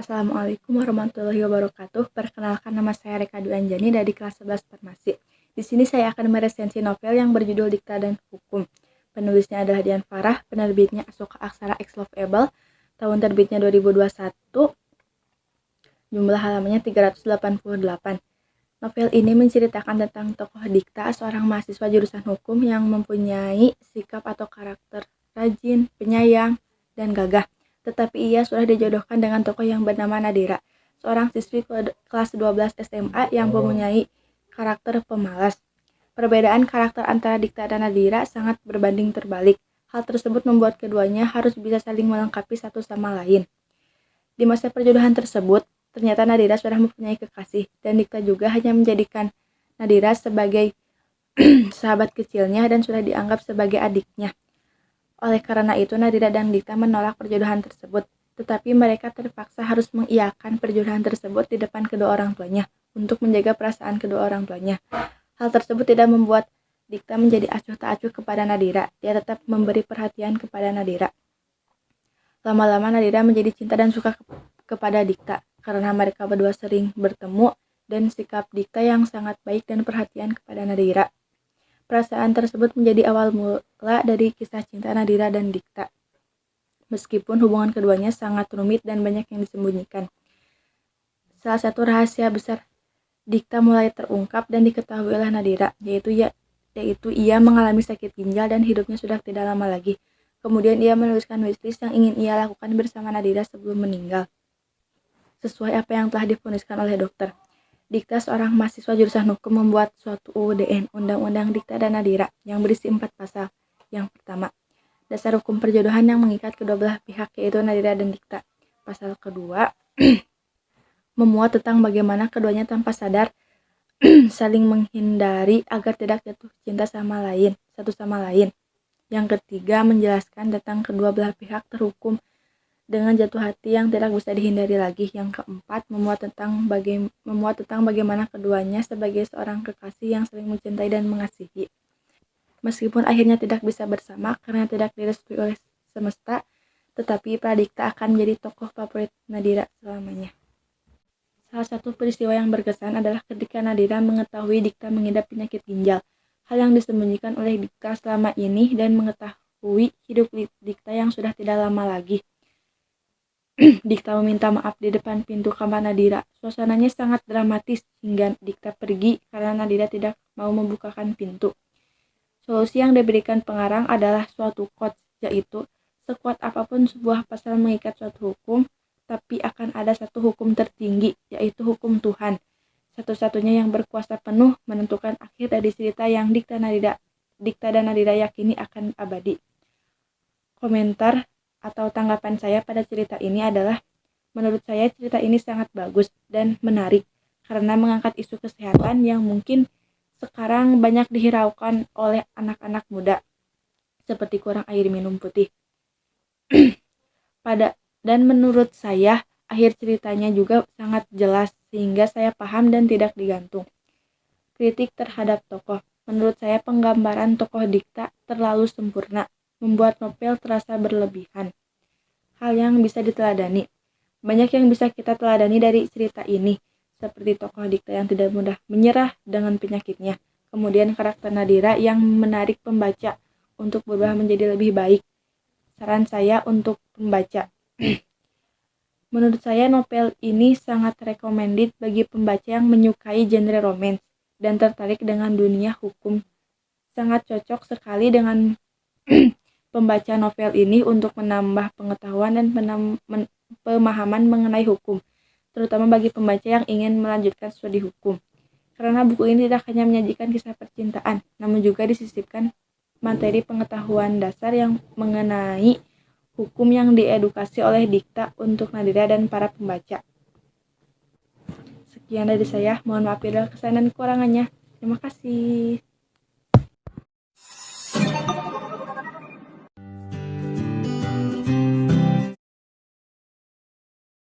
Assalamualaikum warahmatullahi wabarakatuh. Perkenalkan, nama saya Reka Dwi Anjani dari kelas 11 Farmasi. Di sini saya akan meresensi novel yang berjudul Dikta dan Hukum. Penulisnya adalah Dian Farah, penerbitnya Asoka Aksara X Lovable, tahun terbitnya 2021, jumlah halamannya 388. Novel ini menceritakan tentang tokoh Dikta, seorang mahasiswa jurusan hukum yang mempunyai sikap atau karakter rajin, penyayang, dan gagah. Tetapi ia sudah dijodohkan dengan tokoh yang bernama Nadira, seorang siswi kelas 12 SMA yang mempunyai karakter pemalas. Perbedaan karakter antara Dikta dan Nadira sangat berbanding terbalik. Hal tersebut membuat keduanya harus bisa saling melengkapi satu sama lain. Di masa perjodohan tersebut, ternyata Nadira sudah mempunyai kekasih, dan Dikta juga hanya menjadikan Nadira sebagai sahabat kecilnya dan sudah dianggap sebagai adiknya. Oleh karena itu, Nadira dan Dikta menolak perjodohan tersebut, tetapi mereka terpaksa harus mengiyakan perjodohan tersebut di depan kedua orang tuanya untuk menjaga perasaan kedua orang tuanya. Hal tersebut tidak membuat Dikta menjadi acuh tak acuh kepada Nadira. Dia tetap memberi perhatian kepada Nadira. Lama-lama Nadira menjadi cinta dan suka kepada Dikta karena mereka berdua sering bertemu dan sikap Dikta yang sangat baik dan perhatian kepada Nadira. Perasaan tersebut menjadi awal mula dari kisah cinta Nadira dan Dikta. Meskipun hubungan keduanya sangat rumit dan banyak yang disembunyikan. Salah satu rahasia besar Dikta mulai terungkap dan diketahui oleh Nadira, yaitu ia mengalami sakit ginjal dan hidupnya sudah tidak lama lagi. Kemudian ia menuliskan wishlist yang ingin ia lakukan bersama Nadira sebelum meninggal, sesuai apa yang telah divoniskan oleh dokter. Dikta, seorang mahasiswa jurusan hukum, membuat suatu UUDN, Undang-Undang Dikta dan Nadira, yang berisi 4 pasal. Yang pertama, dasar hukum perjodohan yang mengikat kedua belah pihak, yaitu Nadira dan Dikta. Pasal kedua, memuat tentang bagaimana keduanya tanpa sadar saling menghindari agar tidak jatuh cinta satu sama lain. Yang ketiga, menjelaskan tentang kedua belah pihak terhukum dengan jatuh hati yang tidak bisa dihindari lagi. Yang keempat, memuat tentang bagaimana keduanya sebagai seorang kekasih yang saling mencintai dan mengasihi. Meskipun akhirnya tidak bisa bersama karena tidak direstui oleh semesta, tetapi Pradikta akan menjadi tokoh favorit Nadira selamanya. Salah satu peristiwa yang berkesan adalah ketika Nadira mengetahui Dikta mengidap penyakit ginjal, hal yang disembunyikan oleh Dikta selama ini, dan mengetahui hidup Dikta yang sudah tidak lama lagi. Dikta meminta maaf di depan pintu kamar Nadira. Suasananya sangat dramatis hingga Dikta pergi karena Nadira tidak mau membukakan pintu. Solusi yang diberikan pengarang adalah suatu quotes, yaitu, sekuat apapun sebuah pasal mengikat suatu hukum, tapi akan ada satu hukum tertinggi, yaitu hukum Tuhan. Satu-satunya yang berkuasa penuh menentukan akhir dari cerita yang Dikta dan Nadira yakini akan abadi. Komentar atau tanggapan saya pada cerita ini adalah, menurut saya cerita ini sangat bagus dan menarik karena mengangkat isu kesehatan yang mungkin sekarang banyak dihiraukan oleh anak-anak muda, seperti kurang air minum putih. Dan menurut saya akhir ceritanya juga sangat jelas sehingga saya paham dan tidak digantung. Kritik terhadap tokoh. Menurut saya penggambaran tokoh Dikta terlalu sempurna, membuat novel terasa berlebihan. Hal yang bisa diteladani. Banyak yang bisa kita teladani dari cerita ini, seperti tokoh Dikta yang tidak mudah menyerah dengan penyakitnya. Kemudian karakter Nadira yang menarik pembaca untuk berubah menjadi lebih baik. Saran saya untuk pembaca. Menurut saya novel ini sangat recommended bagi pembaca yang menyukai genre romance dan tertarik dengan dunia hukum. Sangat cocok sekali dengan pembaca novel ini untuk menambah pengetahuan dan pemahaman mengenai hukum, terutama bagi pembaca yang ingin melanjutkan studi hukum. Karena buku ini tidak hanya menyajikan kisah percintaan, namun juga disisipkan materi pengetahuan dasar yang mengenai hukum yang diedukasi oleh Dikta untuk Nadira dan para pembaca. Sekian dari saya, mohon maaf bila kesalahan dan kekurangannya. Terima kasih.